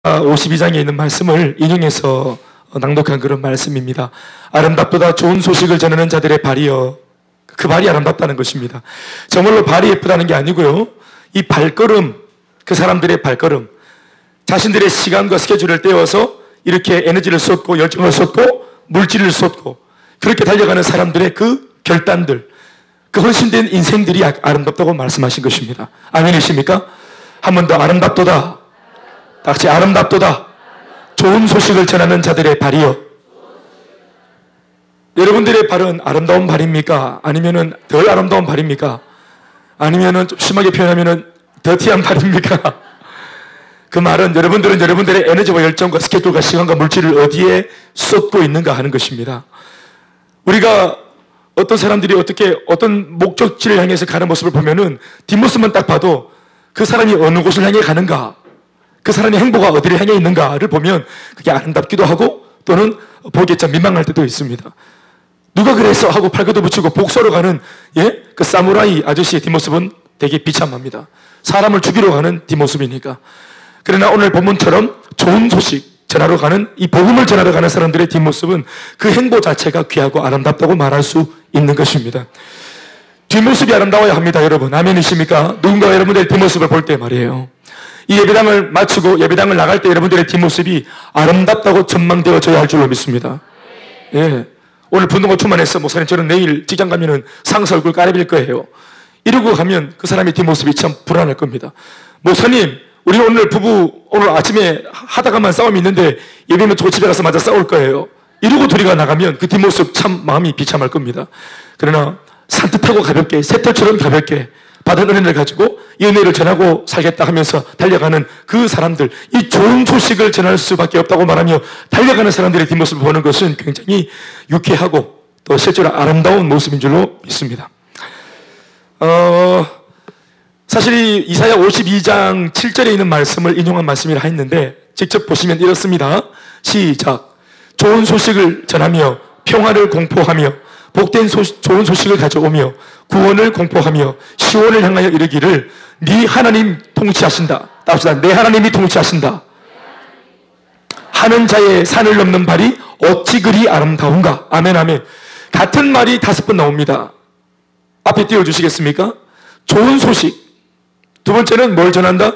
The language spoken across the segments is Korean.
52장에 있는 말씀을 인용해서 낭독한 그런 말씀입니다. 아름답도다 좋은 소식을 전하는 자들의 발이여. 그 발이 아름답다는 것입니다. 정말로 발이 예쁘다는 게 아니고요, 이 발걸음, 그 사람들의 발걸음, 자신들의 시간과 스케줄을 떼어서 이렇게 에너지를 쏟고 열정을 쏟고 물질을 쏟고 그렇게 달려가는 사람들의 그 결단들, 그 헌신된 인생들이 아름답다고 말씀하신 것입니다. 아멘이십니까? 한 번 더 아름답도다. 다 같이 아름답도다. 좋은 소식을 전하는 자들의 발이요. 여러분들의 발은 아름다운 발입니까? 아니면은 덜 아름다운 발입니까? 아니면은 좀 심하게 표현하면은 더티한 발입니까? 그 말은 여러분들은 여러분들의 에너지와 열정과 스케줄과 시간과 물질을 어디에 쏟고 있는가 하는 것입니다. 우리가 어떤 사람들이 어떻게 어떤 목적지를 향해서 가는 모습을 보면은 뒷모습만 딱 봐도 그 사람이 어느 곳을 향해 가는가, 그 사람의 행보가 어디를 향해 있는가를 보면 그게 아름답기도 하고 또는 보기에 참 민망할 때도 있습니다. 누가 그래서 하고 팔굽혀 붙이고 복수하러 가는 그 사무라이 아저씨의 뒷모습은 되게 비참합니다. 사람을 죽이러 가는 뒷모습이니까. 그러나 오늘 본문처럼 좋은 소식 전하러 가는, 이 복음을 전하러 가는 사람들의 뒷모습은 그 행보 자체가 귀하고 아름답다고 말할 수 있는 것입니다. 뒷모습이 아름다워야 합니다, 여러분. 아멘이십니까? 누군가 여러분들의 뒷모습을 볼 때 말이에요. 이 예배당을 마치고 예배당을 나갈 때 여러분들의 뒷모습이 아름답다고 전망되어져야 할 줄로 믿습니다. 예. 오늘 분노가 충만해서 목사님 저는 내일 직장 가면은 상사 얼굴 까레빌 거예요. 이러고 가면 그 사람의 뒷모습이 참 불안할 겁니다. 목사님, 우리 오늘 부부 오늘 아침에 하다가만 싸움이 있는데 예배 마치고 집에 가서 맞아 싸울 거예요. 이러고 둘이가 나가면 그 뒷모습 참 마음이 비참할 겁니다. 그러나 산뜻하고 가볍게, 새털처럼 가볍게 받은 은혜를 가지고 이 은혜를 전하고 살겠다 하면서 달려가는 그 사람들, 이 좋은 소식을 전할 수밖에 없다고 말하며 달려가는 사람들의 뒷모습을 보는 것은 굉장히 유쾌하고 또 실제로 아름다운 모습인 줄로 믿습니다. 사실 이 이사야 52장 7절에 있는 말씀을 인용한 말씀이라 했는데 직접 보시면 이렇습니다. 시작. 좋은 소식을 전하며 평화를 공포하며 복된 좋은 소식을 가져오며 구원을 공포하며 시온을 향하여 이르기를 네 하나님 통치하신다. 따라합시다. 내 하나님이 통치하신다 하는 자의 산을 넘는 발이 어찌 그리 아름다운가. 아멘 아멘. 같은 말이 5번 나옵니다. 앞에 띄워주시겠습니까? 좋은 소식. 두 번째는 뭘 전한다?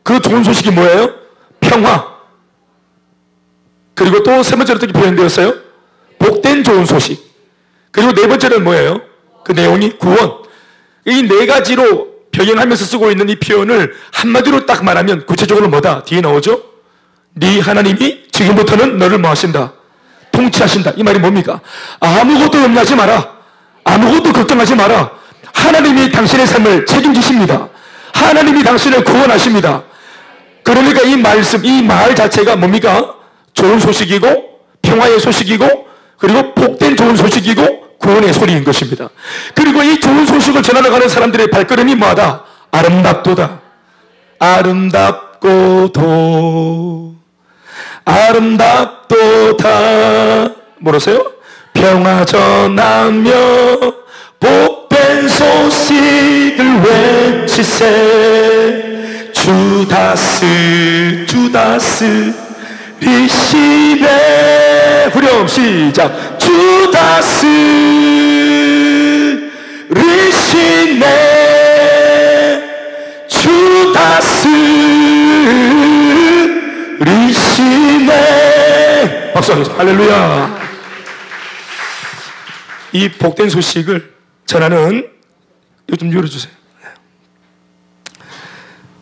그 좋은 소식이 뭐예요? 평화. 그리고 또 세 번째로 어떻게 표현되었어요? 복된 좋은 소식. 그리고 네 번째는 뭐예요? 그 내용이 구원. 이 네 가지로 병행하면서 쓰고 있는 이 표현을 한마디로 딱 말하면 구체적으로 뭐다? 뒤에 나오죠? 네 하나님이 지금부터는 너를 뭐 하신다? 통치하신다. 이 말이 뭡니까? 아무것도 염려하지 마라. 아무것도 걱정하지 마라. 하나님이 당신의 삶을 책임지십니다. 하나님이 당신을 구원하십니다. 그러니까 이 말씀, 이 말 자체가 뭡니까? 좋은 소식이고 평화의 소식이고 그리고 복된 좋은 소식이고 구원의 소리인 것입니다. 그리고 이 좋은 소식을 전하러 가는 사람들의 발걸음이 뭐하다? 아름답도다. 아름답고도 아름답도다. 뭐라세요? 평화 전하며 복된 소식을 외치세. 주다스 주다스 리시네. 후렴 시작. 주다스 리시네. 주다스 리시네. 박수 하겠습니다. 할렐루야. 이 복된 소식을 전하는, 이거 좀 열어주세요.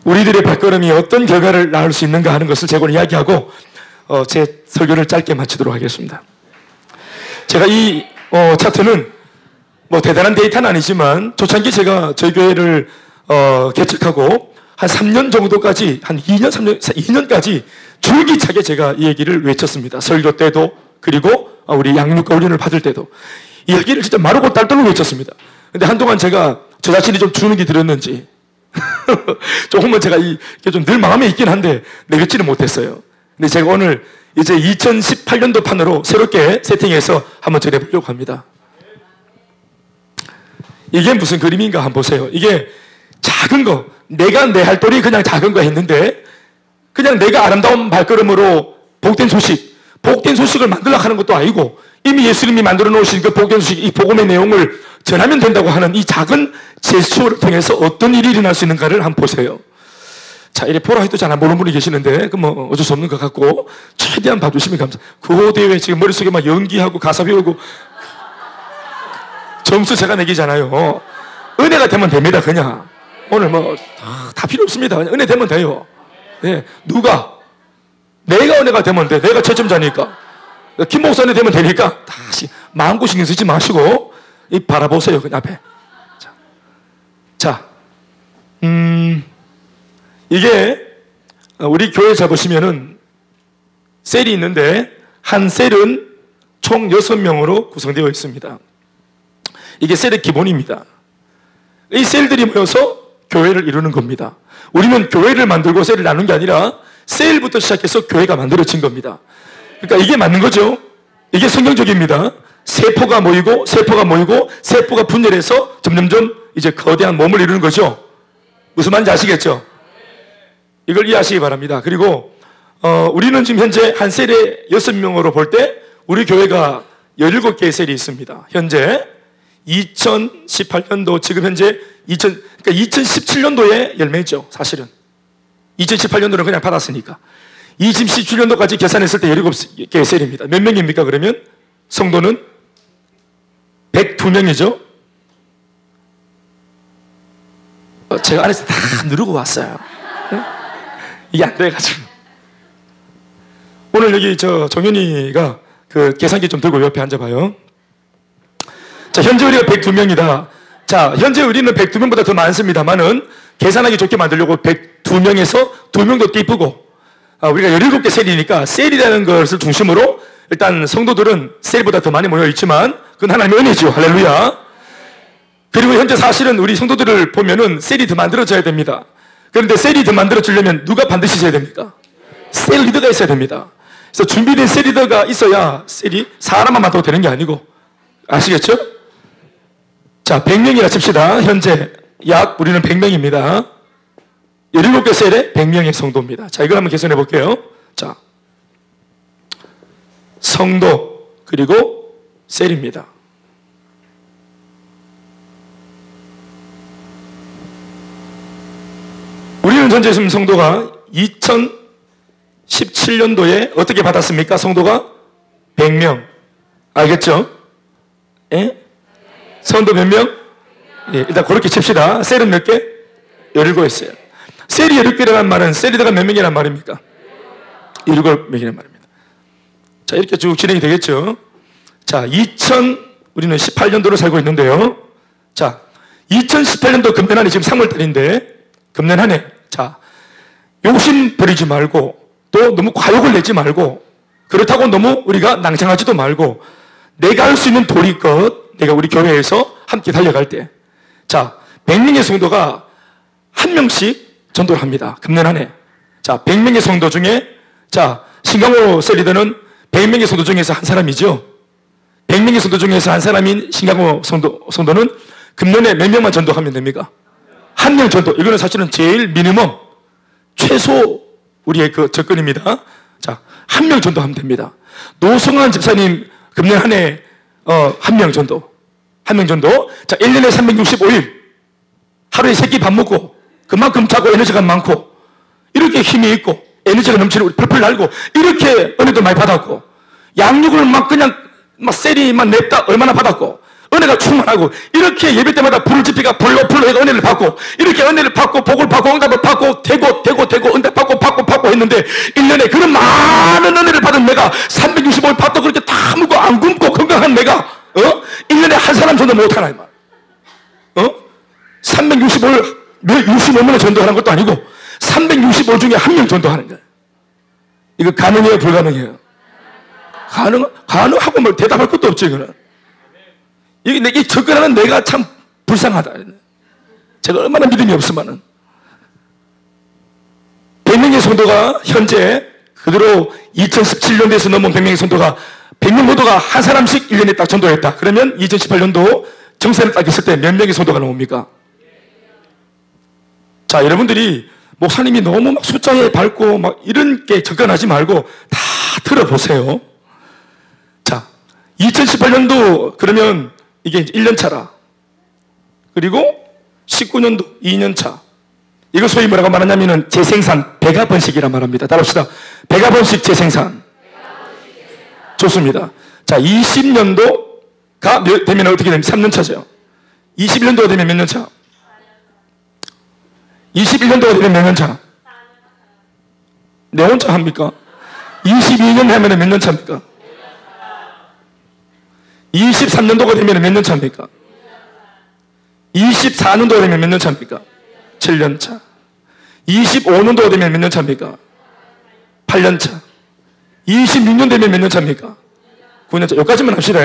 우리들의 발걸음이 어떤 결과를 낳을 수 있는가 하는 것을 제가 이야기하고 제 설교를 짧게 마치도록 하겠습니다. 제가 이 차트는 뭐 대단한 데이터는 아니지만 초창기 제가 저희 교회를 개척하고 한 3년 정도까지, 한 2년, 2년까지 줄기차게 제가 이 얘기를 외쳤습니다. 설교 때도 그리고 우리 양육과 훈련을 받을 때도 이 얘기를 진짜 마르고 딸떨로 외쳤습니다. 근데 한동안 제가 저 자신이 좀 주눅이 들었는지 조금은 제가 이게 좀 늘 마음에 있긴 한데 내뱉지는 못했어요. 근데 제가 오늘 이제 2018년도 판으로 새롭게 세팅해서 한번 전해보려고 합니다. 이게 무슨 그림인가 한번 보세요. 이게 작은 거, 내가 내 할 도리 그냥 작은 거 했는데 그냥 내가 아름다운 발걸음으로 복된 소식을 만들려고 하는 것도 아니고 이미 예수님이 만들어 놓으신 그 복된 소식, 이 복음의 내용을 전하면 된다고 하는 이 작은 제스처를 통해서 어떤 일이 일어날 수 있는가를 한번 보세요. 자, 이래 보라 해도 잘 안 보는 분이 계시는데, 그 뭐 어쩔 수 없는 것 같고, 최대한 봐주시면 감사합니다. 구호대회 지금 머릿속에 막 연기하고 가사 배우고, 점수 제가 내기잖아요. 은혜가 되면 됩니다, 그냥. 오늘 뭐, 다 필요 없습니다. 그냥 은혜 되면 돼요. 예. 누가? 내가 은혜가 되면 돼. 내가 최첨자니까. 김 목사님 되면 되니까, 다시 마음고 신경 쓰지 마시고, 이 바라보세요, 그 앞에. 자, 이게 우리 교회 잡으시면은 셀이 있는데 한 셀은 총 6명으로 구성되어 있습니다. 이게 셀의 기본입니다. 이 셀들이 모여서 교회를 이루는 겁니다. 우리는 교회를 만들고 셀을 나눈 게 아니라 셀부터 시작해서 교회가 만들어진 겁니다. 그러니까 이게 맞는 거죠. 이게 성경적입니다. 세포가 모이고 세포가 분열해서 점점점 이제 거대한 몸을 이루는 거죠. 무슨 말인지 아시겠죠? 이걸 이해하시기 바랍니다. 그리고 우리는 지금 현재 한 셀에 6명으로 볼 때 우리 교회가 17개의 셀이 있습니다. 현재 2018년도 지금 현재 2017년도에 열매죠. 사실은 2018년도는 그냥 받았으니까 2017년도까지 계산했을 때 17개의 셀입니다. 몇 명입니까? 그러면 성도는 102명이죠. 제가 안에서 다 누르고 왔어요. 이게 안 돼가지고. 오늘 여기 정현이가 그 계산기 좀 들고 옆에 앉아봐요. 자, 현재 우리가 102명이다. 자, 현재 우리는 102명보다 더 많습니다만은 계산하기 좋게 만들려고 102명에서 2명 더 띠쁘고, 우리가 17개 셀이니까 셀이라는 것을 중심으로 일단 성도들은 셀보다 더 많이 모여 있지만 그건 하나님의 은혜죠. 할렐루야. 그리고 현재 사실은 우리 성도들을 보면은 셀이 더 만들어져야 됩니다. 그런데 셀이 더 만들어지려면 누가 반드시 있어야 됩니까? 셀 리더가 있어야 됩니다. 그래서 준비된 셀 리더가 있어야 셀이 사람만 맡아도 되는 게 아니고, 아시겠죠? 자, 100명이라 칩시다. 현재 약 우리는 100명입니다. 17개 셀에 100명의 성도입니다. 자, 이걸 한번 계산해 볼게요. 자, 성도 그리고 셀입니다. 우리는 현재 지금 성도가 2017년도에 어떻게 받았습니까? 성도가 100명. 알겠죠? 예? 성도 몇 명? 예, 일단 그렇게 칩시다. 셀은 몇 개? 17개였어요. 셀이 17개라는 말은 셀 리더가 몇 명이란 말입니까? 17명이란 말입니다. 자, 이렇게 쭉 진행이 되겠죠. 자, 우리는 18년도로 살고 있는데요. 자, 2018년도 금년 한 해, 지금 3월달인데, 금년 한 해, 자, 욕심 부리지 말고, 또 너무 과욕을 내지 말고, 그렇다고 너무 우리가 낭창하지도 말고, 내가 할 수 있는 도리껏, 내가 우리 교회에서 함께 달려갈 때, 자, 100명의 성도가 한 명씩 전도를 합니다. 금년 한 해. 자, 100명의 성도 중에, 자, 신강호 셀리더는 100명의 성도 중에서 한 사람이죠. 100명의 성도 중에서 한 사람인 신강호 성도는 금년에 몇 명만 전도하면 됩니까? 한 명 전도. 이거는 사실은 제일 미니멈, 최소 우리의 그 접근입니다. 자, 한 명 전도하면 됩니다. 노성환 집사님 금년 한 해, 한 명 전도. 한 명 전도. 자, 1년에 365일. 하루에 3끼 밥 먹고, 그만큼 자고 에너지가 많고, 이렇게 힘이 있고, 에너지가 넘치는 우리 펄펄 날고, 이렇게 은혜도 많이 받았고, 양육을 막 그냥, 셀이만 냈다, 얼마나 받았고, 은혜가 충만하고, 이렇게 예배 때마다 불을 지피가 불로 해서 은혜를 받고, 이렇게 은혜를 받고, 복을 받고, 응답을 받고, 되고, 응답 받고 했는데, 1년에 그런 많은 은혜를 받은 내가 365일 밥도 그렇게 다 먹고, 안 굶고, 건강한 내가, 1년에 한 사람 전도 못하나, 이 말. 365일, 65명을 전도하는 것도 아니고, 365일 중에 한 명 전도하는 거예요. 이거 가능해요, 불가능해요? 가능하고 뭐 대답할 것도 없지, 이거는. 이 접근하는 내가 참 불쌍하다. 제가 얼마나 믿음이 없으면은. 100명의 성도가 현재 그대로 2017년도에서 넘은 100명의 성도가 100명 모두가 한 사람씩 1년에 딱 전도했다. 그러면 2018년도 정세를 딱 했을 때 몇 명의 성도가 나옵니까? 자, 여러분들이 목사님이 너무 막 숫자에 밟고 막 이런 게 접근하지 말고 다 들어보세요. 자, 2018년도 그러면 이게 1년 차라. 그리고 19년도 2년 차. 이거 소위 뭐라고 말하냐면은 재생산 백아번식이라 말합니다. 따라합시다. 백아번식 재생산. 좋습니다. 자, 20년도가 되면 어떻게 됩니까? 3년 차죠. 21년도가 되면 몇 년 차? 21년도가 되면 몇 년 차? 네 혼자 합니까? 22년 하면 몇 년 차입니까? 23년도가 되면 몇 년 차입니까? 24년도가 되면 몇 년 차입니까? 7년 차. 25년도가 되면 몇 년 차입니까? 8년 차. 26년 되면 몇 년 차입니까? 9년 차. 여기까지만 합시다.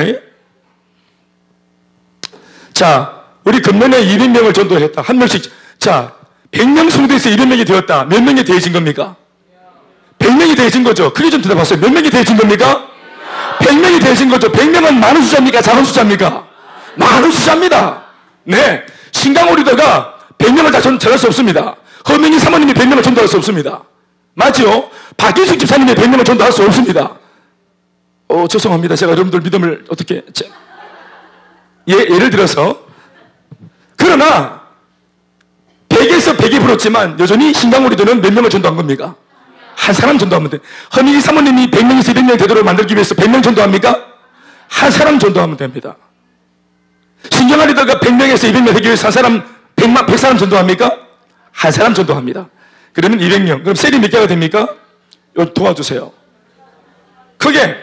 자, 우리 금년에 200명을 전도했다. 한 명씩. 자, 100명 성도에서 200명이 되었다. 몇 명이 되어진 겁니까? 100명이 되어진 거죠. 크게 좀 대답하세요. 몇 명이 되어진 겁니까? 100명이 되어진 거죠. 100명은 많은 숫자입니까? 작은 숫자입니까? 많은 숫자입니다. 네. 신강오리다가 100명을 다 전할 수 없습니다. 허민희 사모님이 100명을 전도할 수 없습니다. 맞죠? 박인숙 집사님이 100명을 전도할 수 없습니다. 죄송합니다. 제가 여러분들 믿음을 어떻게 예를 들어서 그러나 100에서 100이 불었지만 여전히 신강오리도는 몇 명을 전도한 겁니까? 한 사람 전도하면 돼. 허민희 사모님이 100명에서 200명 되도록 만들기 위해서 100명 전도합니까? 한 사람 전도하면 됩니다. 신경아리다가 100명에서 200명 되기 위해서 한 사람 100사람 전도합니까? 한 사람 전도합니다. 그러면 200명. 그럼 셀이 몇 개가 됩니까? 도와주세요. 크게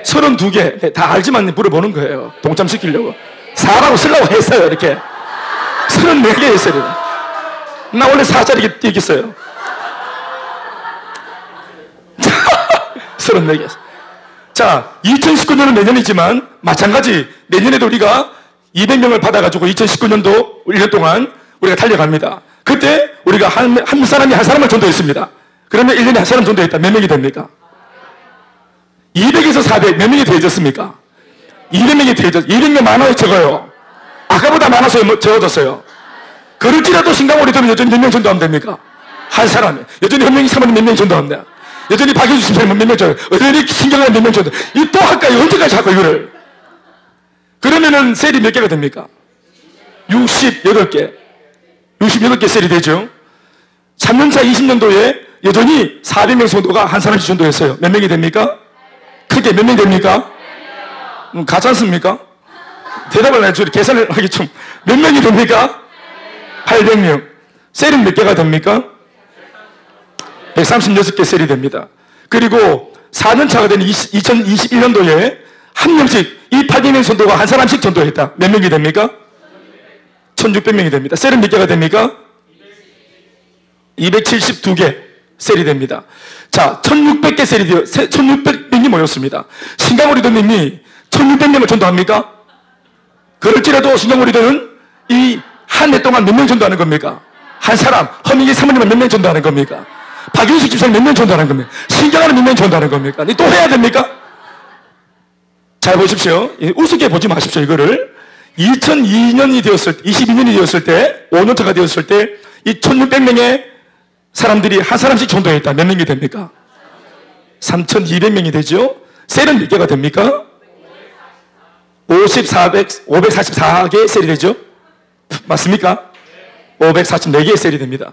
32개. 네, 다 알지만 물어보는 거예요. 동참시키려고. 4라고 쓰려고 했어요. 이렇게 34개의 셀이. 나 원래 4짜리 얘기했어요. 34개. 자, 2019년은 내년이지만 마찬가지 내년에도 우리가 200명을 받아가지고 2019년도 1년 동안 우리가 달려갑니다. 그때 우리가 한 사람이 한 사람을 전도했습니다. 그러면 1년에 한 사람 전도했다. 몇 명이 됩니까? 200에서 400 몇 명이 되어졌습니까? 200명이 되어졌어요. 200명 많아요, 적어요? 아까보다 많아서 적어졌어요. 그럴지라도 신강오리도는 여전히 몇 명 전도하면 됩니까? 한 사람이. 여전히 현명히 사모님 몇 명 전도하면 돼요. 여전히 박효수 집사님은 몇 명 전도, 여전히 신경을 몇 명 전도. 이 또 할까요? 언제까지 할까요, 이거를? 그러면은 셀이 몇 개가 됩니까? 68개. 68개 셀이 되죠. 3년차 20년도에 여전히 400명 성도가 한 사람씩 전도했어요. 몇 명이 됩니까? 크게 몇 명 됩니까? 가지 않습니까? 대답을 해야죠. 계산을 하기 좀. 몇 명이 됩니까? 800명. 셀은 몇 개가 됩니까? 136개 셀이 됩니다. 그리고 4년차가 되는 2021년도에 한 명씩 이 800명 전도가 한 사람씩 전도했다. 몇 명이 됩니까? 1600명이 됩니다. 셀은 몇 개가 됩니까? 272개 셀이 됩니다. 자, 1600개 셀이 되어 1600명이 모였습니다. 신강오리도님이 1600명을 전도합니까? 그럴지라도 신강오리도는 이 한 해 동안 몇 명 전도하는 겁니까? 한 사람. 허민기 사모님은 몇 명 전도하는 겁니까? 박윤숙 집사님 몇 명 전도하는 겁니까? 신강오리 몇 명 전도하는 겁니까? 또 해야 됩니까? 잘 보십시오. 우습게 보지 마십시오. 이거를 2002년이 되었을 때, 22년이 되었을 때, 5년차가 되었을 때 이 1600명의 사람들이 한 사람씩 전도했다. 몇 명이 됩니까? 3200명이 되죠. 셀은 몇 개가 됩니까? 544개 셀이 되죠. 맞습니까? 544개의 셀이 됩니다.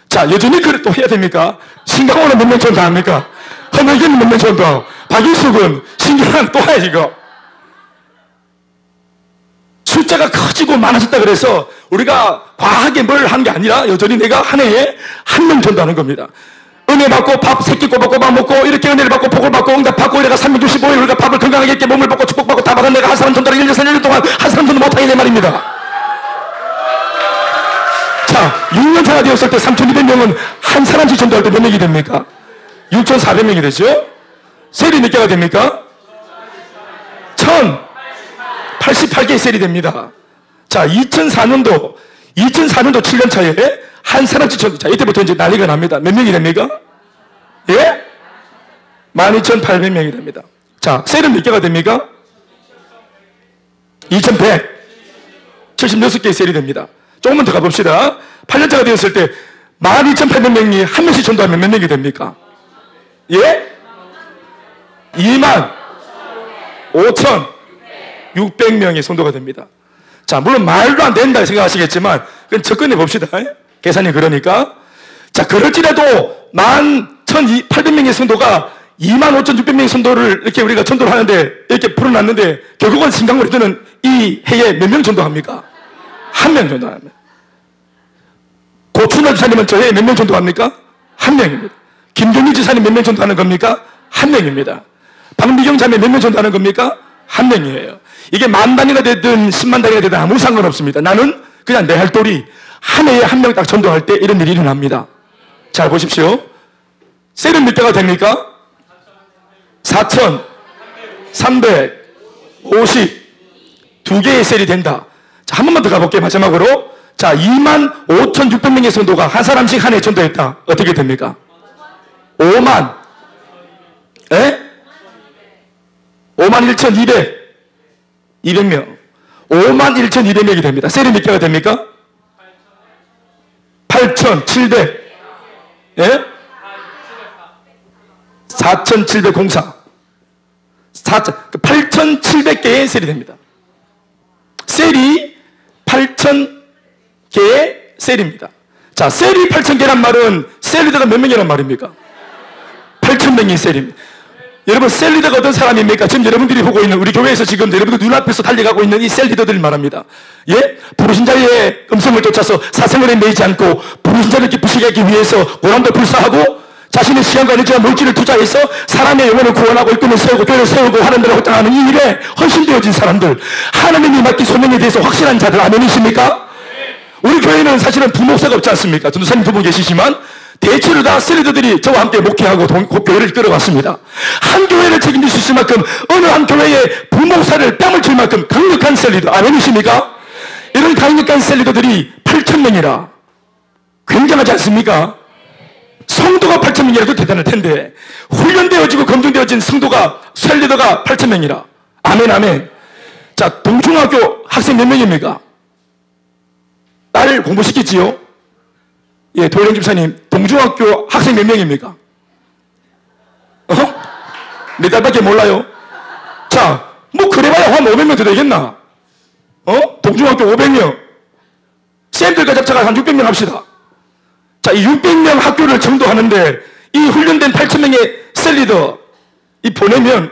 자, 여전히 그걸 또 해야 됩니까? 신강호는 몇 명 전도합니까? 허명기는 몇 명 전도하고, 박일숙은 신경은 또 해야지, 이거. 숫자가 커지고 많아졌다 그래서 우리가 과하게 뭘 한 게 아니라 여전히 내가 한 해에 한 명 전도하는 겁니다. 은혜 받고 밥 새끼 꼬박꼬박 먹고 이렇게 은혜를 받고 복을 받고 응답받고 이래가 365일 우리가 밥을 건강하게 있게 몸을 받고 축복받고 다 받은 내가 한 사람 전도를 1년 동안 한 사람 전도 못하게 내 말입니다. 자, 6년차가 되었을 때 3200명은 한 사람씩 전도할 때 몇 명이 됩니까? 6400명이 되죠? 셀이 몇 개가 됩니까? 1088개의 셀이 됩니다. 자, 2004년도 7년차에 한 사람씩 전도. 자, 이때부터 이제 난리가 납니다. 몇 명이 됩니까? 예? 12,800명이 됩니다. 자, 셀은 몇 개가 됩니까? 2176개의 셀이 됩니다. 조금만 더 가봅시다. 8년차가 되었을 때 12,800명이 한 명씩 전도하면 몇 명이 됩니까? 예? 25,600명의 성도가 됩니다. 자, 물론 말도 안 된다 생각하시겠지만 그건 접근해 봅시다. 계산이 그러니까. 자, 그럴지라도 11,800명의 성도가 25,600명의 성도를 이렇게 우리가 전도를 하는데 이렇게 풀어놨는데 결국은 신강우리들은 이 해에 몇 명 전도합니까? 한 명 전도합니다. 고춘하 지사님은 저 해에 몇 명 전도합니까? 한 명입니다. 김경일 지사님 몇 명 전도하는 겁니까? 한 명입니다. 박미경 자매 몇 명 전도하는 겁니까? 한 명이에요. 이게 10,000단위가 되든 10만 단위가 되든 아무 상관없습니다. 나는 그냥 내 할돌이 한 해에 한 명 딱 전도할 때 이런 일이 일어납니다. 잘 보십시오. 셀은 몇 대가 됩니까? 4,352개의 셀이 된다. 자, 한 번만 더 가볼게요. 마지막으로. 자, 25,600명의 성도가 한 사람씩 한 해 전도했다. 어떻게 됩니까? 5만. 에? 51,200명. 51,200명이 됩니다. 셀이 몇 개가 됩니까? 8,700. 예? 4,704. 8,700개의 셀이 됩니다. 셀이 8,000개의 셀입니다. 자, 셀이 8,000개란 말은 셀 리더가 몇 명이란 말입니까? 8,000명이 셀입니다. 여러분, 셀 리더가 어떤 사람입니까? 지금 여러분들이 보고 있는 우리 교회에서 지금 여러분들 눈앞에서 달려가고 있는 이 셀 리더들을 말합니다. 예? 부르신 자의 음성을 쫓아서 사생활에 매이지 않고 부르신 자를 기쁘시게 하기 위해서 고난도 불사하고 자신의 시간과 에너지와 물질을 투자해서 사람의 영혼을 구원하고 이끌어 세우고 교회를 세우고 하는 데를 확장하는 이 일에 헌신되어진 사람들, 하나님이 맡긴 소명에 대해서 확실한 자들, 아멘이십니까? 우리 교회는 사실은 부목사가 없지 않습니까? 전도사님 두 분 계시지만 대체로 다 셀리더들이 저와 함께 목회하고 교회를 이끌어갔습니다. 한 교회를 책임질 수 있을 만큼 어느 한 교회의 부목사를 땀을 칠 만큼 강력한 셀리더, 아멘이십니까? 이런 강력한 셀리더들이 8,000명이라 굉장하지 않습니까? 성도가 8,000명이라도 대단할 텐데 훈련되어지고 검증되어진 성도가 셀리더가 8,000명이라. 아멘, 아멘. 자, 동중학교 학생 몇 명입니까? 딸을 공부시켰지요? 예, 도령 집사님, 동중학교 학생 몇 명입니까? 몇 달밖에 몰라요? 자, 뭐 그래봐야 한 500명 더 되겠나? 동중학교 500명. 쌤들과 잡차가 한 600명 합시다. 자, 이 600명 학교를 전도하는데 이 훈련된 8,000명의 셀리더 이 보내면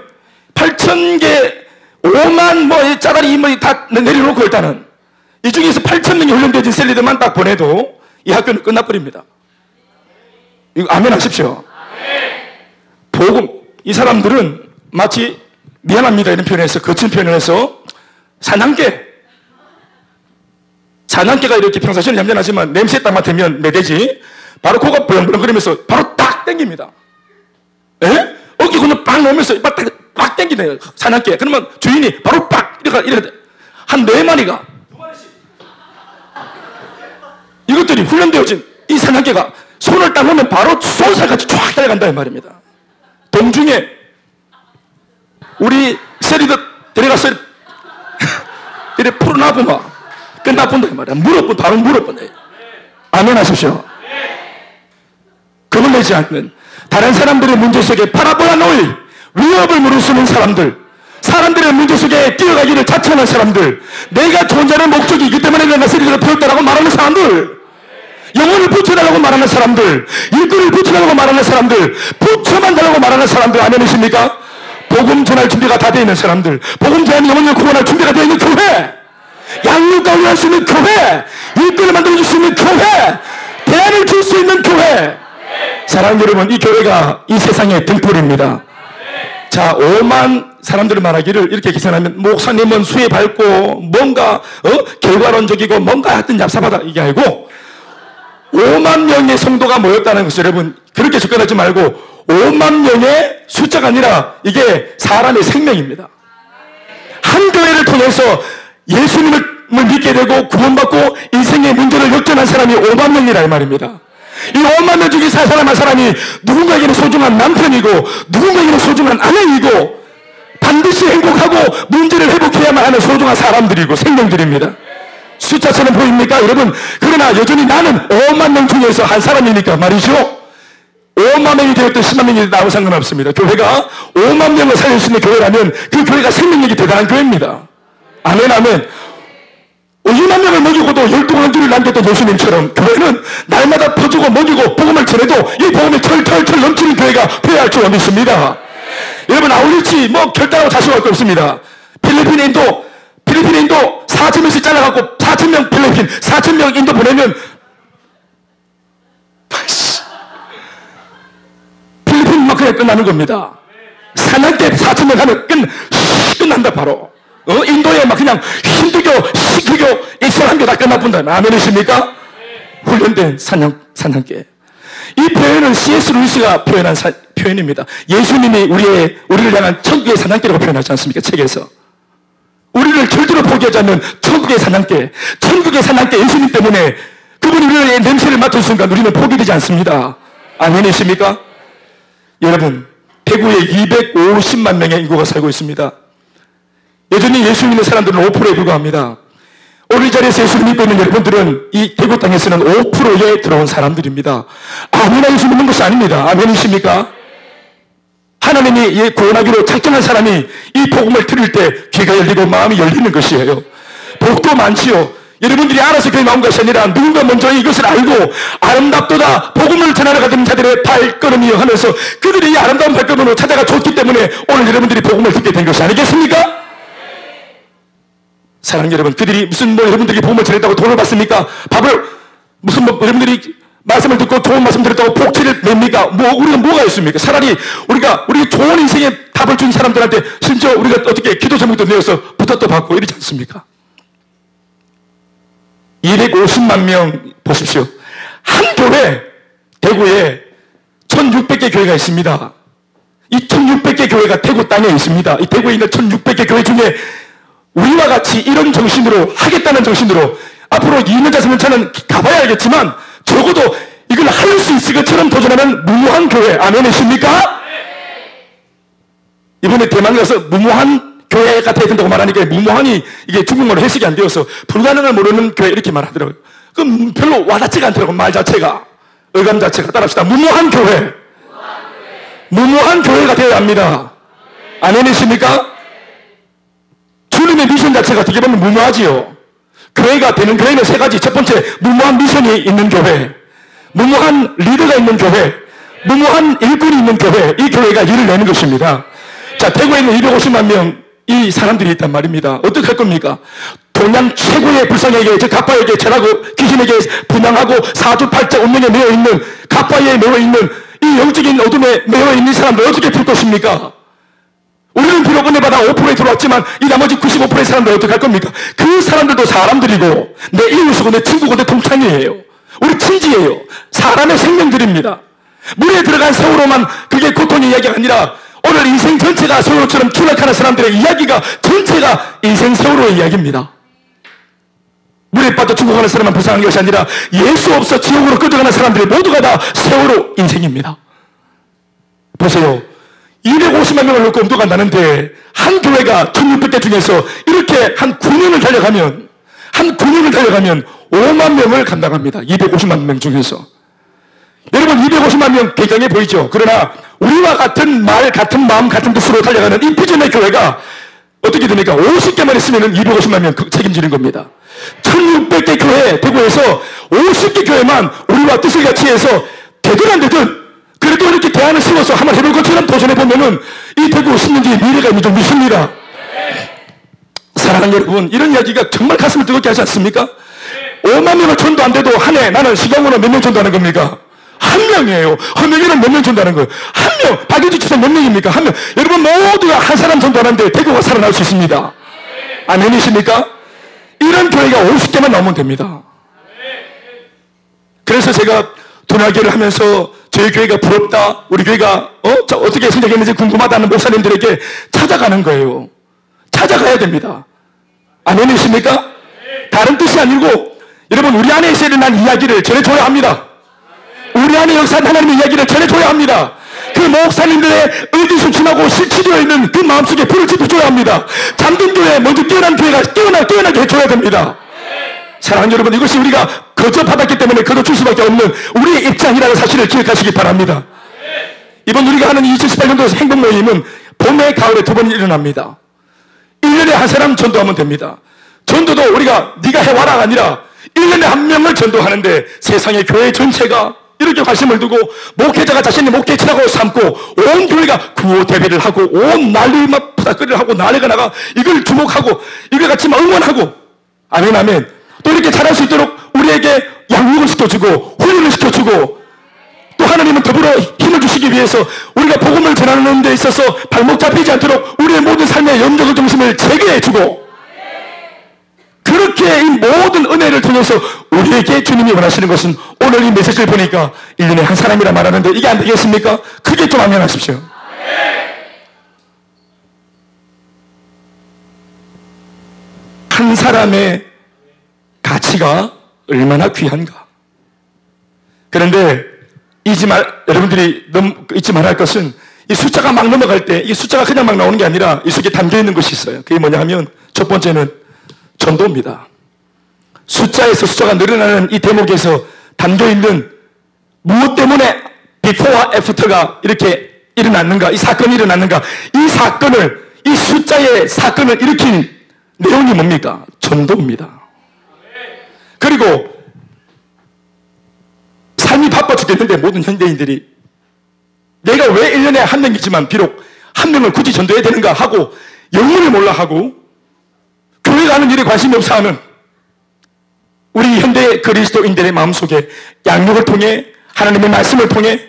8,000개 5만 뭐 짜다리 뭐 다 내려놓고 일단은 이 중에서 8,000명이 훈련되어진 셀리더만 딱 보내도 이 학교는 끝나버립니다. 이거 아멘 하십시오. 복음, 이 사람들은 마치 미안합니다 이런 표현에서 거친 표현을 해서 사냥개가 이렇게 평상시에는 얌전하지만 냄새 딱 맡으면 매대지 바로 코가 벌렁벌렁거리면서 바로 딱 땡깁니다. 에? 어깨 그냥 빡 놓으면서 빡 땡기네요. 사냥개. 그러면 주인이 바로 빡 이렇게 한 4마리가 이것들이 훈련되어진 이 사냥개가 손을 딱 놓으면 바로 쏜살같이 쫙 달려간다 이 말입니다. 동중에 우리 셀리더 데려가서 이렇게 풀어놔보면 끝나본다 이 말이야. 바로 물어본다. 아멘 하십시오. 겁을 내지 않는 다른 사람들의 문제 속에 파라보라 놓일 위협을 무릅쓰는 사람들의 문제 속에 뛰어가기를 자처하는 사람들, 내가 존재하는 목적이 있기 때문에 내가 셀리더를 피웠다라고 말하는 사람들, 영혼을 붙여달라고 말하는 사람들, 일꾼을 붙여달라고 말하는 사람들, 붙여만 달라고 말하는 사람들, 아멘이십니까? 복음 전할 준비가 다 되어 있는 사람들, 복음 전하는 영혼을 구원할 준비가 되어 있는 교회, 양육과 위할 수 있는 교회, 일꾼을 만들어줄 수 있는 교회, 대안을 줄 수 있는 교회. 사랑하는 여러분, 이 교회가 이 세상의 등불입니다. 자, 5만 사람들을 말하기를 이렇게 계산하면 목사님은 수에 밟고 뭔가 결과론적이고 뭔가 하여튼 얍삽하다 이게 아니고 5만 명의 성도가 모였다는 것을 여러분 그렇게 접근하지 말고 5만 명의 숫자가 아니라 이게 사람의 생명입니다. 한 교회를 통해서 예수님을 믿게 되고 구원받고 인생의 문제를 역전한 사람이 5만 명이라 이 말입니다. 이 5만 명 중에 한 사람이 누군가에게는 소중한 남편이고 누군가에게는 소중한 아내이고 반드시 행복하고 문제를 회복해야만 하는 소중한 사람들이고 생명들입니다. 숫자처럼 보입니까? 여러분, 그러나 여전히 나는 5만 명 중에서 한 사람이니까 말이죠. 5만 명이 되었든 10만 명이 되었든 아무 상관없습니다. 교회가 5만 명을 살릴 수 있는 교회라면 그 교회가 생명력이 대단한 교회입니다. 아멘, 아멘. 2만 명을 먹이고도 12광주를 남겼던 예수님처럼 교회는 날마다 퍼주고 먹이고 복음을 전해도 이 복음이 털털털 넘치는 교회가 되어야 할 줄 믿습니다. 여러분, 아울리치 뭐 결단하고 자신할 거 없습니다. 필리핀 인도 4,000명씩 잘라갖고 4,000명 필리핀 4,000명 인도 보내면 필리핀만 그냥 끝나는 겁니다. 사냥개 4,000명 하면 끝난다 바로. 인도에 막 그냥 힌두교, 시크교, 이슬람교 다 끝나본다. 아멘이십니까? 훈련된 사냥개. 이 표현은 C.S. 루이스가 표현한 표현입니다. 예수님이 우리를 향한 천국의 사냥개라고 표현하지 않습니까? 책에서. 우리를 절대로 포기하지 않는 천국의 사냥개. 천국의 사냥개 예수님 때문에 그분이 우리의 냄새를 맡은 순간 우리는 포기되지 않습니다. 아멘이십니까? 여러분, 대구에 250만 명의 인구가 살고 있습니다. 여전히 예수 믿는 사람들은 5%에 불과합니다. 오늘 이 자리에서 예수를 믿고 있는 여러분들은 이 대구 땅에서는 5%에 들어온 사람들입니다. 아무나 예수 믿는 것이 아닙니다. 아멘이십니까? 하나님이 구원하기로 작정한 사람이 이 복음을 들을 때 귀가 열리고 마음이 열리는 것이에요. 복도 많지요. 여러분들이 알아서 교회 나온 것이 아니라 누군가 먼저 이것을 알고 아름답도다 복음을 전하러 가던 자들의 발걸음이요 하면서 그들이 이 아름다운 발걸음으로 찾아가 줬기 때문에 오늘 여러분들이 복음을 듣게 된 것이 아니겠습니까? 사랑하는 여러분, 그들이 무슨 여러분들에게 복음을 전했다고 돈을 받습니까? 밥을 여러분들이 말씀을 듣고 좋은 말씀 들었다고 복지를 냅니까? 우리가 뭐가 있습니까? 차라리 우리 좋은 인생의 답을 준 사람들한테 심지어 우리가 어떻게 기도 제목도 내어서 부탁도 받고 이러지 않습니까? 250만 명 보십시오. 한 교회, 대구에 1600개 교회가 있습니다. 이 1600개 교회가 대구 땅에 있습니다. 이 대구에 있는 1600개 교회 중에 우리와 같이 이런 정신으로 하겠다는 정신으로 앞으로 2년, 4년차는 가봐야 알겠지만 적어도 이걸 할 수 있을 것처럼 도전하는 무모한 교회. 아멘이십니까? 이번에 대만 가서 무모한 교회 같아야 된다고 말하니까 무모한이 이게 중국말로 해석이 안 되어서 불가능을 모르는 교회 이렇게 말하더라고요. 그럼 별로 와닿지가 않더라고요. 말 자체가. 의감 자체가. 따라합시다. 무모한 교회. 무모한 교회가 되어야 합니다. 아멘이십니까? 주님의 미션 자체가 어떻게 보면 무모하지요. 교회가 되는 교회는 세 가지. 첫 번째, 무모한 미션이 있는 교회, 무모한 리더가 있는 교회, 무모한 일꾼이 있는 교회. 이 교회가 일을 내는 것입니다. 자, 대구에 있는 250만 명 이 사람들이 있단 말입니다. 어떻게 할 겁니까? 동양 최고의 불상에게, 즉 갑바에게 절하고 귀신에게 분양하고 사주팔자 운명에 매여 있는, 갑바에 매여 있는 이 영적인 어둠에 매여 있는 사람들 어떻게 풀 것입니까? 우리는 비록 은혜받아 5%에 들어왔지만 이 나머지 95%의 사람들 어떻게 할 겁니까? 그 사람들도 사람들이고 내 이웃이고 내 친구고 내 동창이에요. 우리 친지예요. 사람의 생명들입니다. 물에 들어간 새우로만 그게 고통의 이야기가 아니라 오늘 인생 전체가 새우로처럼 추락하는 사람들의 이야기가 전체가 인생 새우로의 이야기입니다. 물에 빠져 죽어가는 사람만 불쌍한 것이 아니라 예수 없어 지옥으로 끌어가는 사람들이 모두가 다 새우로 인생입니다. 보세요. 250만 명을 놓고 엄두가 나는데 한 교회가 1600개 중에서 이렇게 한 9년을 달려가면 5만 명을 감당합니다. 250만 명 중에서. 여러분, 250만 명 굉장해 보이죠? 그러나 우리와 같은 말, 같은 마음, 같은 뜻으로 달려가는 이 비전의 교회가 어떻게 됩니까? 50개만 있으면 250만 명 책임지는 겁니다. 1600개 교회, 대구에서 50개 교회만 우리와 뜻을 같이 해서 되든 안 되든 그래도 이렇게 대안을 세워서 한번 해볼 것처럼 도전해보면은 이 대구 10년뒤에 미래가 있는 줄 믿습니다. 사랑하는 여러분, 이런 이야기가 정말 가슴을 뜨겁게 하지 않습니까? 5만 명을 전도 안 돼도 한 해 나는 시경으로 몇 명 전도하는 겁니까? 한 명이에요. 한 명이면 몇 명 전도하는 거예요? 한 명! 박유지 지사 몇 명입니까? 한 명. 여러분 모두가 한 사람 전도하는데 대구가 살아날 수 있습니다. 아멘이십니까? 이런 교회가 50개만 나오면 됩니다. 그래서 제가 도나교를 하면서 저희 교회가 부럽다, 우리 교회가 어떻게 생각했는지 궁금하다는 목사님들에게 찾아가는 거예요. 찾아가야 됩니다. 아멘이십니까? 다른 뜻이 아니고 여러분, 우리 안에 있어야 되는 이야기를 전해줘야 합니다. 우리 안에 역사한 하나님의 이야기를 전해줘야 합니다. 그 목사님들의 의기소침하고 실치되어 있는 그 마음속에 불을 지펴줘야 합니다. 잠든 교회, 먼저 깨어난 교회가 깨어나게 해줘야 됩니다. 사랑하는 여러분, 이것이 우리가 거저 받았기 때문에 거저 줄 수밖에 없는 우리의 입장이라는 사실을 기억하시기 바랍니다. 이번 우리가 하는 2018년도 행복 모임은 봄에 가을에 2번 일어납니다. 1년에 한 사람 전도하면 됩니다. 전도도 우리가 네가 해와라가 아니라 1년에 한 명을 전도하는데 세상의 교회 전체가 이렇게 관심을 두고 목회자가 자신의 목회자라고 삼고 온 교회가 구호 대회를 하고 온 난리 막 부닥거리를 하고 난리가 나가 이걸 주목하고 이걸 같이 막 응원하고 아멘 아멘. 또 이렇게 잘할 수 있도록 우리에게 양육을 시켜주고 훈련을 시켜주고 또 하나님은 더불어 힘을 주시기 위해서 우리가 복음을 전하는 데 있어서 발목 잡히지 않도록 우리의 모든 삶의 염려의 중심을 제거해주고 그렇게 이 모든 은혜를 통해서 우리에게 주님이 원하시는 것은 오늘 이 메시지를 보니까 1년에 한 사람이라 말하는데 이게 안 되겠습니까? 크게 좀 아멘하십시오. 한 사람의 가치가 얼마나 귀한가. 그런데 여러분들이 잊지 말아야 할 것은 이 숫자가 막 넘어갈 때 이 숫자가 그냥 막 나오는 게 아니라 이 속에 담겨 있는 것이 있어요. 그게 뭐냐 하면 첫 번째는 전도입니다. 숫자에서 숫자가 늘어나는 이 대목에서 담겨 있는 무엇 때문에 비포와 애프터가 이렇게 일어났는가, 이 사건이 일어났는가, 이 숫자의 사건을 일으킨 내용이 뭡니까? 전도입니다. 그리고 삶이 바빠 죽겠는데 모든 현대인들이 내가 왜 1년에 한 명이지만 비록 한 명을 굳이 전도해야 되는가 하고 영문을 몰라 하고 교회 가는 일에 관심이 없어 하는 우리 현대 그리스도인들의 마음속에 양육을 통해 하나님의 말씀을 통해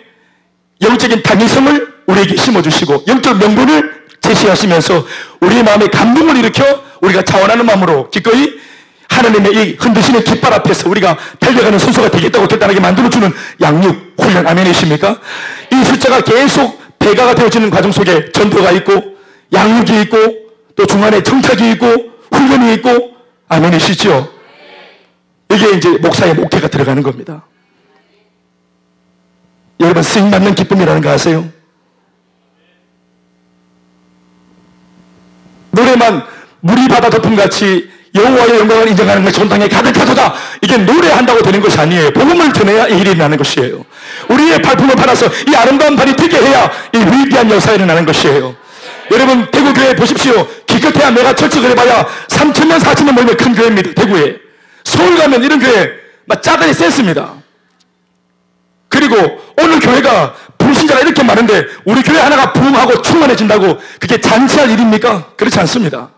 영적인 당위성을 우리에게 심어주시고 영적 명분을 제시하시면서 우리의 마음에 감동을 일으켜 우리가 자원하는 마음으로 기꺼이 하나님의 이 흔드시는 깃발 앞에서 우리가 달려가는 선수가 되겠다고 결단하게 만들어주는 양육, 훈련, 아멘이십니까? 이 숫자가 계속 배가가 되어지는 과정 속에 전도가 있고 양육이 있고 또 중간에 정착이 있고 훈련이 있고 아멘이시죠? 이게 이제 목사의 목회가 들어가는 겁니다. 여러분 쓰임받는 기쁨이라는 거 아세요? 노래만 물이 바다 덮음같이 여호와의 영광을 인정하는 것이 온 땅에 가득하도다. 이게 노래한다고 되는 것이 아니에요. 복음을 전해야 이 일이 일어나는 것이에요. 우리의 발품을 팔아서 이 아름다운 발이 되게 해야 이 위대한 역사가 일어나는 것이에요. 여러분 대구교회 보십시오. 기껏해야 내가 철칙을 해봐야 3,000명 4,000명 모이면 큰 교회입니다. 대구에. 서울 가면 이런 교회 막 짜다리 셌습니다. 그리고 오늘 교회가 불신자가 이렇게 많은데 우리 교회 하나가 부흥하고 충만해진다고 그게 잔치할 일입니까? 그렇지 않습니다.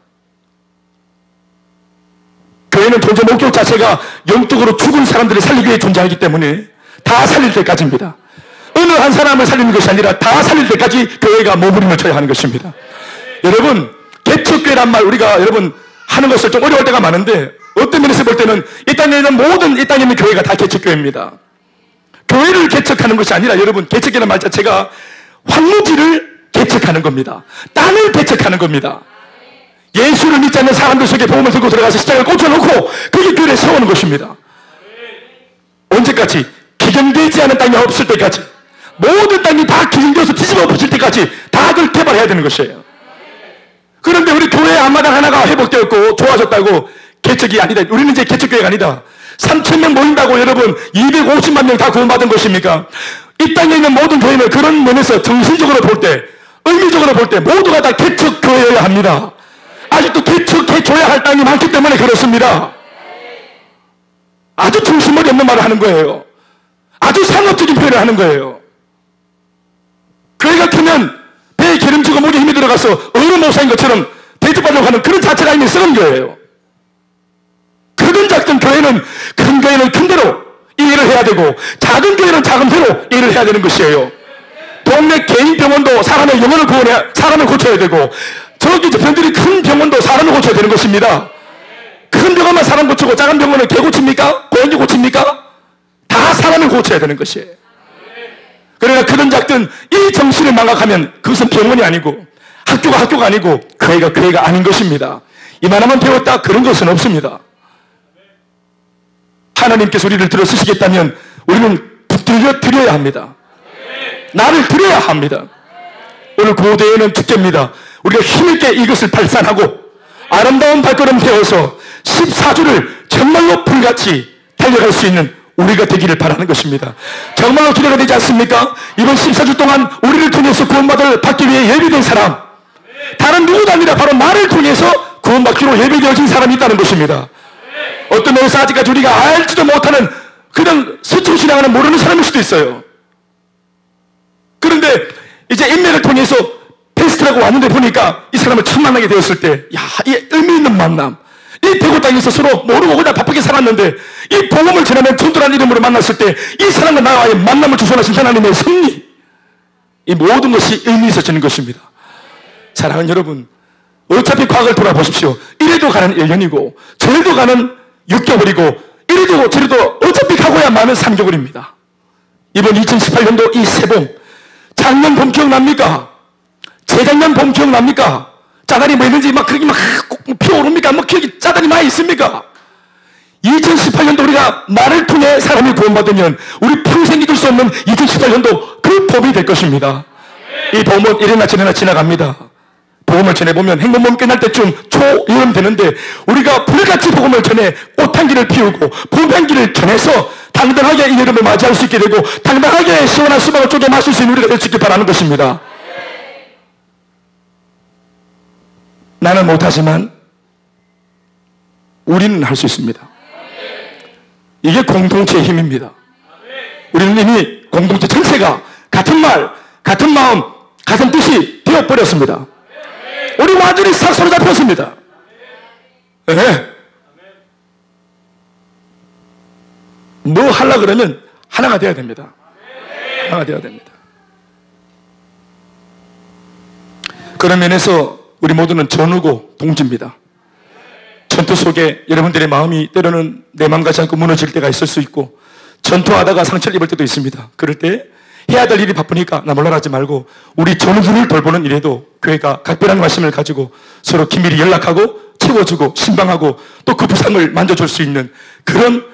교회는 존재 목적 자체가 영적으로 죽은 사람들을 살리기 위해 존재하기 때문에 다 살릴 때까지입니다. 어느 한 사람을 살리는 것이 아니라 다 살릴 때까지 교회가 몸부림을 쳐야 하는 것입니다. 여러분 개척교회란 말 우리가 여러분 하는 것을 좀 어려울 때가 많은데 어떤 면에서 볼 때는 이 땅에 있는 모든 이 땅에 있는 교회가 다 개척교회입니다. 교회를 개척하는 것이 아니라 여러분 개척이라는 말 자체가 황무지를 개척하는 겁니다. 땅을 개척하는 겁니다. 예수를 믿지 않는 사람들 속에 복음을 들고 들어가서 십자가를 꽂혀놓고 그게 교회를 세우는 것입니다. 언제까지? 기경되지 않은 땅이 없을 때까지 모든 땅이 다 기경되어서 뒤집어 엎어질 때까지 다 그걸 개발해야 되는 것이에요. 그런데 우리 교회 앞마당 하나가 회복되었고 좋아졌다고 개척이 아니다. 우리는 이제 개척교회가 아니다. 3,000명 모인다고 여러분 250만 명 다 구원받은 것입니까? 이 땅에 있는 모든 교회는 그런 면에서 정신적으로 볼 때 의미적으로 볼 때 모두가 다 개척교회여야 합니다. 아직도 개척해줘야 할 땅이 많기 때문에 그렇습니다. 아주 중심머리 없는 말을 하는 거예요. 아주 상업적인 표현을 하는 거예요. 교회가 크면 배에 기름지고 목에 힘이 들어가서 어느 목사인 것처럼 대접받으려고 하는 그런 자체가 있는 썩은 교회예요. 크든 작든 교회는 큰 교회는 큰 대로 이 일을 해야 되고 작은 교회는 작은 대로 이 일을 해야 되는 것이에요. 동네 개인 병원도 사람의 영혼을 구원해야 사람을 고쳐야 되고 저기 저편들이 큰 병원도 사람을 고쳐야 되는 것입니다. 큰 병원만 사람 고치고 작은 병원은 개 고칩니까? 고양이 고칩니까? 다 사람을 고쳐야 되는 것이에요. 그러나 크든 작든 이 정신을 망각하면 그것은 병원이 아니고 학교가 아니고 교회가 아닌 것입니다. 이만하면 배웠다 그런 것은 없습니다. 하나님께서 우리를 들어 쓰시겠다면 우리는 붙들려 드려야 합니다. 나를 드려야 합니다. 오늘 고대에는 축제입니다. 우리가 힘있게 이것을 발산하고 아름다운 발걸음 되어서 14주를 정말로 불같이 달려갈 수 있는 우리가 되기를 바라는 것입니다. 정말로 기대가 되지 않습니까? 이번 14주 동안 우리를 통해서 받기 위해 예비된 사람, 다른 누구도 아니라 바로 나를 통해서 구원받기로 예비되어진 사람이 있다는 것입니다. 어떤 면에서 아직까지 우리가 알지도 못하는 그냥 스쳐 지나가는 모르는 사람일 수도 있어요. 그런데 이제 인맥을 통해서 테스트라고 왔는데 보니까 이 사람을 처음 만나게 되었을 때, 야, 이 의미 있는 만남. 이 대구 땅에서 서로 모르고 그냥 바쁘게 살았는데 이 복음을 전하면 튼튼한 이름으로 만났을 때 이 사람과 나와의 만남을 주선하신 하나님의 섭리, 이 모든 것이 의미 있어지는 것입니다. 사랑하는 여러분, 어차피 과거를 돌아보십시오. 이래도 가는 1년이고 저래도 가는 6개월이고 이래도 저래도 어차피 가고야 마는 3개월입니다. 이번 2018년도 이 새봄, 작년 봄 기억납니까? 재작년 봄 기억납니까? 짜다리 뭐 있는지 막 그렇게 막 피어오릅니까? 뭐 기억이 짜다리 많이 있습니까? 2018년도 우리가 나를 통해 사람이 구원받으면 우리 평생 잊을 수 없는 2018년도 그 봄이 될 것입니다. 이 봄은 이래나 저래나 지나갑니다. 복음을 전해보면 행복봄 끝날 때쯤 초여름 되는데 우리가 불같이 복음을 전해 꽃향기를 피우고 봄향기를 전해서 당당하게 이 여름을 맞이할 수 있게 되고 당당하게 시원한 수박을 쪼개 마실 수 있는 우리가 될 수 있길 바라는 것입니다. 나는 못하지만 우리는 할 수 있습니다. 이게 공동체의 힘입니다. 우리는 이미 공동체 전체가 같은 말, 같은 마음, 같은 뜻이 되어버렸습니다. 우리 완전히 싹 서로 잡혔습니다. 네. 뭐 하려고 그러면 하나가 되어야 됩니다. 하나가 되어야 됩니다. 그런 면에서 우리 모두는 전우고 동지입니다. 전투 속에 여러분들의 마음이 때로는 내 마음 같지 않고 무너질 때가 있을 수 있고 전투하다가 상처를 입을 때도 있습니다. 그럴 때 해야 될 일이 바쁘니까 나 몰라 하지 말고 우리 전우들을 돌보는 일에도 교회가 각별한 말씀을 가지고 서로 긴밀히 연락하고 채워주고 신방하고 또 그 부상을 만져줄 수 있는 그런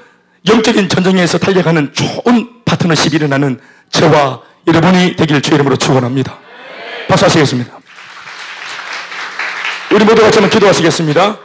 영적인 전쟁에서 달려가는 좋은 파트너십이 일어나는 저와 여러분이 되길 주의 이름으로 축원합니다. 박수 하시겠습니다. 우리 모두 같이 한번 기도하시겠습니다.